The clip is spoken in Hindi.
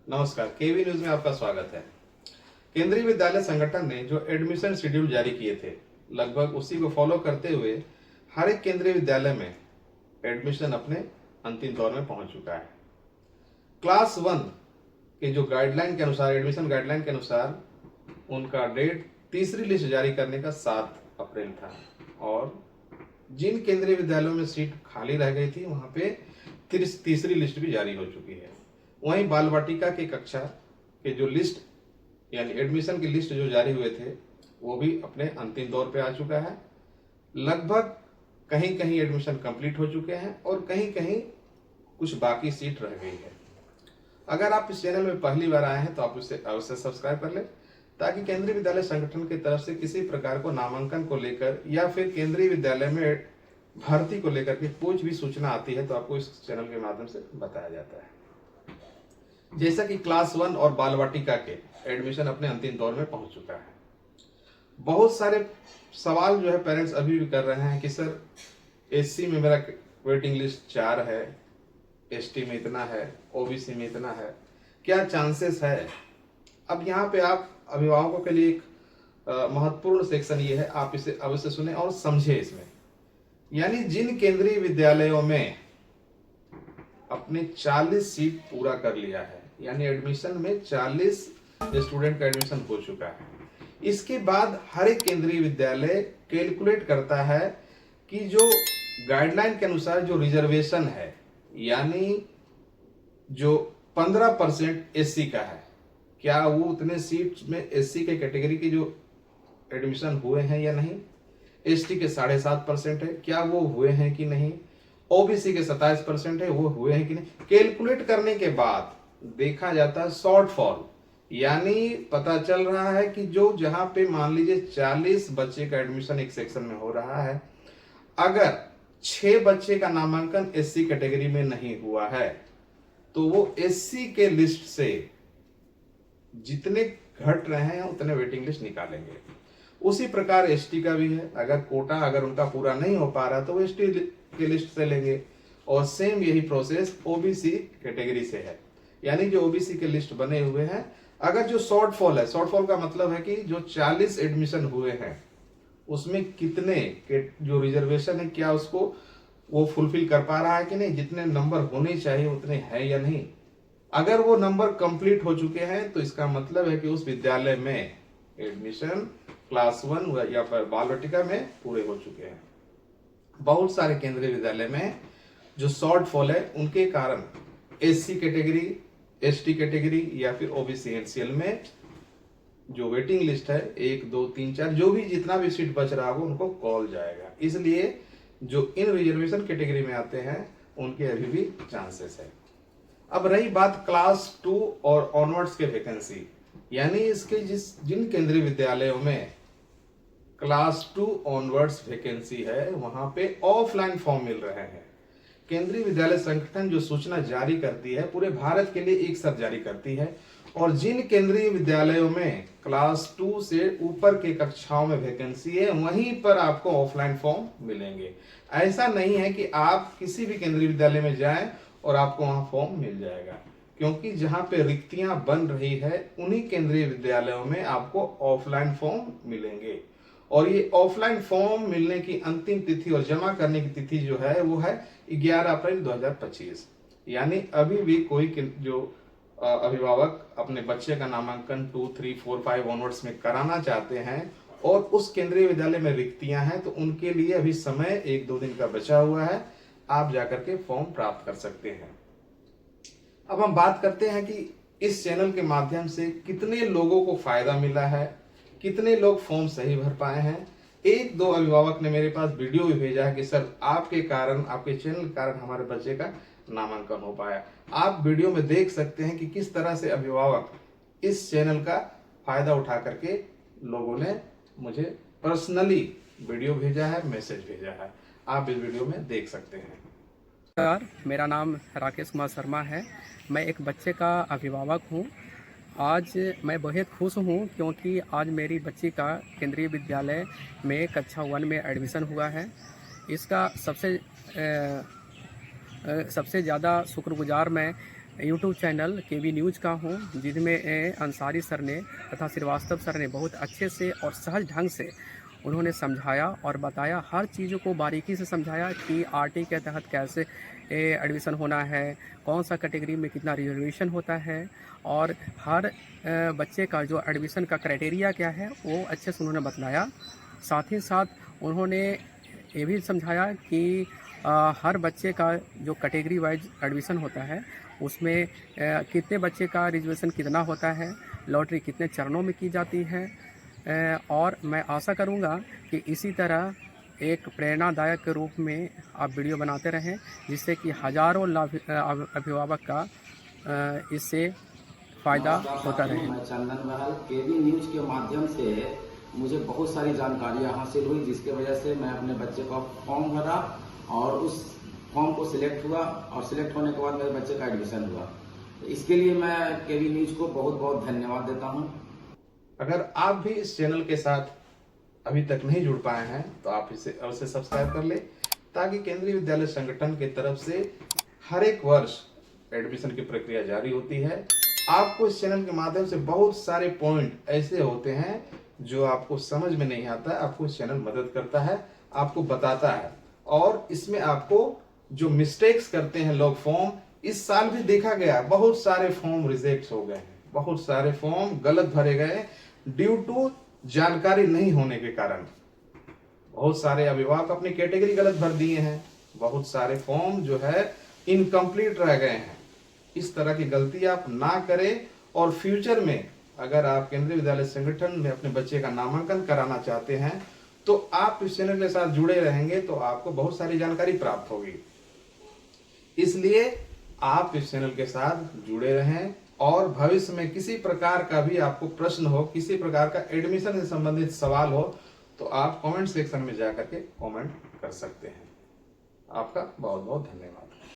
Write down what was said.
नमस्कार, केवी न्यूज में आपका स्वागत है। केंद्रीय विद्यालय संगठन ने जो एडमिशन शेड्यूल जारी किए थे, लगभग उसी को फॉलो करते हुए हर एक केंद्रीय विद्यालय में एडमिशन अपने अंतिम दौर में पहुंच चुका है। क्लास 1 के जो गाइडलाइन के अनुसार, एडमिशन गाइडलाइन के अनुसार उनका डेट तीसरी लिस्ट जारी करने का 7 अप्रैल था और जिन केंद्रीय विद्यालयों में सीट खाली रह गई थी वहां पे तीसरी लिस्ट भी जारी हो चुकी है। वहीं बाल वाटिका की कक्षा के जो लिस्ट यानी एडमिशन की लिस्ट जो जारी हुए थे वो भी अपने अंतिम दौर पे आ चुका है। लगभग कहीं कहीं एडमिशन कंप्लीट हो चुके हैं और कहीं कहीं कुछ बाकी सीट रह गई है। अगर आप इस चैनल में पहली बार आए हैं तो आप उसे अवश्य सब्सक्राइब कर लें ताकि केंद्रीय विद्यालय संगठन की तरफ से किसी प्रकार को नामांकन को लेकर या फिर केंद्रीय विद्यालय में भर्ती को लेकर के कुछ भी सूचना आती है तो आपको इस चैनल के माध्यम से बताया जाता है। जैसा कि क्लास 1 और बाल वाटिका के एडमिशन अपने अंतिम दौर में पहुंच चुका है। बहुत सारे सवाल जो है पेरेंट्स अभी भी कर रहे हैं कि सर एससी में मेरा वेटिंग लिस्ट 4 है, एसटी में इतना है, ओबीसी में इतना है, क्या चांसेस है। अब यहाँ पे आप अभिभावकों के लिए एक महत्वपूर्ण सेक्शन ये है, आप इसे अवश्य सुने और समझे। इसमें यानी जिन केंद्रीय विद्यालयों में अपने 40 सीट पूरा कर लिया है, यानी एडमिशन में 40 स्टूडेंट का एडमिशन हो चुका है, इसके बाद हर एक केंद्रीय विद्यालय कैलकुलेट करता है कि जो गाइडलाइन के अनुसार जो रिजर्वेशन है, यानी जो 15% एससी का है, क्या वो उतने सीट में एससी के कैटेगरी की जो एडमिशन हुए हैं या नहीं, एसटी के 7.5% है, क्या वो हुए हैं कि नहीं, ओबीसी के 27% है, वो हुए हैं कि नहीं। कैलकुलेट करने के बाद देखा जाता है शॉर्टफॉल, यानी पता चल रहा है कि जो जहां पे मान लीजिए 40 बच्चे का एडमिशन एक सेक्शन में हो रहा है, अगर 6 बच्चे का नामांकन एससी कैटेगरी में नहीं हुआ है तो वो एससी के लिस्ट से जितने घट रहे हैं उतने वेटिंग लिस्ट निकालेंगे। उसी प्रकार एसटी का भी है, अगर कोटा अगर उनका पूरा नहीं हो पा रहा तो वो एसटी के लिस्ट से लेंगे और सेम यही प्रोसेस ओबीसी कैटेगरी से है। यानी जो ओबीसी के लिस्ट बने हुए हैं, अगर जो शॉर्टफॉल है, शॉर्टफॉल का मतलब है कि जो 40 एडमिशन हुए हैं उसमें कितने के जो रिजर्वेशन है क्या उसको वो फुलफिल कर पा रहा है कि नहीं, जितने नंबर होने चाहिए उतने हैं या नहीं। अगर वो नंबर कंप्लीट हो चुके हैं तो इसका मतलब है कि उस विद्यालय में एडमिशन क्लास 1 या फिर बाल वाटिका में पूरे हो चुके हैं। बहुत सारे केंद्रीय विद्यालय में जो शॉर्टफॉल है उनके कारण एससी कैटेगरी, एसटी कैटेगरी या फिर ओबीसी एनसीएल में जो वेटिंग लिस्ट है 1 2 3 4 जो भी जितना भी सीट बच रहा होगा उनको कॉल जाएगा। इसलिए जो इन रिजर्वेशन कैटेगरी में आते हैं उनके अभी भी चांसेस है। अब रही बात क्लास 2 और ऑनवर्ड्स के वैकेंसी, यानी इसके जिन केंद्रीय विद्यालयों में क्लास 2 ऑनवर्ड्स वैकेंसी है वहां पे ऑफलाइन फॉर्म मिल रहे हैं। केंद्रीय विद्यालय संगठन जो सूचना जारी करती है पूरे भारत के लिए एक साथ जारी करती है और जिन केंद्रीय विद्यालयों में क्लास 2 से ऊपर के कक्षाओं में वैकेंसी है वहीं पर आपको ऑफलाइन फॉर्म मिलेंगे। ऐसा नहीं है कि आप किसी भी केंद्रीय विद्यालय में जाएं और आपको वहां फॉर्म मिल जाएगा, क्योंकि जहां पे रिक्तियां बन रही है उन्हीं केंद्रीय विद्यालयों में आपको ऑफलाइन फॉर्म मिलेंगे। और ये ऑफलाइन फॉर्म मिलने की अंतिम तिथि और जमा करने की तिथि जो है वो है 11 अप्रैल 2025। यानी अभी भी कोई जो अभिभावक अपने बच्चे का नामांकन 2 3 4 5 ऑनवर्ड्स में कराना चाहते हैं और उस केंद्रीय विद्यालय में रिक्तियां हैं तो उनके लिए अभी समय 1-2 दिन का बचा हुआ है, आप जाकर के फॉर्म प्राप्त कर सकते हैं। अब हम बात करते हैं कि इस चैनल के माध्यम से कितने लोगों को फायदा मिला है, कितने लोग फॉर्म सही भर पाए हैं। 1-2 अभिभावक ने मेरे पास वीडियो भी भेजा है कि सर आपके कारण, आपके चैनल के कारण हमारे बच्चे का नामांकन हो पाया। आप वीडियो में देख सकते हैं कि किस तरह से अभिभावक इस चैनल का फायदा उठा करके लोगों ने मुझे पर्सनली वीडियो भेजा है, मैसेज भेजा है। आप इस वीडियो में देख सकते हैं। सर, मेरा नाम राकेश कुमार शर्मा है। मैं एक बच्चे का अभिभावक हूँ। आज मैं बेहद खुश हूँ क्योंकि आज मेरी बच्ची का केंद्रीय विद्यालय में कक्षा 1 में एडमिशन हुआ है। इसका सबसे ज़्यादा शुक्रगुजार मैं यूट्यूब चैनल केवी न्यूज़ का हूँ, जिनमें अंसारी सर ने तथा श्रीवास्तव सर ने बहुत अच्छे से और सहज ढंग से उन्होंने समझाया और बताया, हर चीज़ों को बारीकी से समझाया कि आरटी के तहत कैसे एडमिशन होना है, कौन सा कैटेगरी में कितना रिजर्वेशन होता है और हर बच्चे का जो एडमिशन का क्राइटेरिया क्या है वो अच्छे से उन्होंने बतलाया। साथ ही साथ उन्होंने ये भी समझाया कि हर बच्चे का जो कैटेगरी वाइज एडमिशन होता है उसमें कितने बच्चे का रिजर्वेशन कितना होता है, लॉटरी कितने चरणों में की जाती है। और मैं आशा करूंगा कि इसी तरह एक प्रेरणादायक के रूप में आप वीडियो बनाते रहें, जिससे कि हजारों अभिभावक का इससे फ़ायदा होता रहे। मैं चंदन महल केवी न्यूज के माध्यम से मुझे बहुत सारी जानकारियां हासिल हुई, जिसके वजह से मैं अपने बच्चे का फॉर्म भरा और उस फॉर्म को सिलेक्ट हुआ और सिलेक्ट होने के बाद मेरे बच्चे का एडमिशन हुआ। तो इसके लिए मैं केवी न्यूज को बहुत बहुत धन्यवाद देता हूं। अगर आप भी इस चैनल के साथ अभी तक नहीं जुड़ पाए हैं तो आप इसे अवश्य सब्सक्राइब कर ले, ताकि केंद्रीय विद्यालय संगठन की तरफ से हर एक वर्ष एडमिशन की प्रक्रिया जारी होती है। आपको इस चैनल के माध्यम से बहुत सारे पॉइंट ऐसे होते हैं जो आपको समझ में नहीं आता है, आपको इस चैनल मदद करता है, आपको बताता है। और इसमें आपको जो मिस्टेक्स करते हैं लोग फॉर्म, इस साल भी देखा गया बहुत सारे फॉर्म रिजेक्ट हो गए हैं, बहुत सारे फॉर्म गलत भरे गए ड्यू टू जानकारी नहीं होने के कारण। बहुत सारे अभिभावक अपनी कैटेगरी गलत भर दिए हैं, बहुत सारे फॉर्म जो है इनकम्प्लीट रह गए हैं। इस तरह की गलती आप ना करें और फ्यूचर में अगर आप केंद्रीय विद्यालय संगठन में अपने बच्चे का नामांकन कराना चाहते हैं तो आप इस चैनल के साथ जुड़े रहेंगे तो आपको बहुत सारी जानकारी प्राप्त होगी। इसलिए आप इस चैनल के साथ जुड़े रहें और भविष्य में किसी प्रकार का भी आपको प्रश्न हो, किसी प्रकार का एडमिशन से संबंधित सवाल हो तो आप कमेंट सेक्शन में जाकर के कमेंट कर सकते हैं। आपका बहुत बहुत धन्यवाद।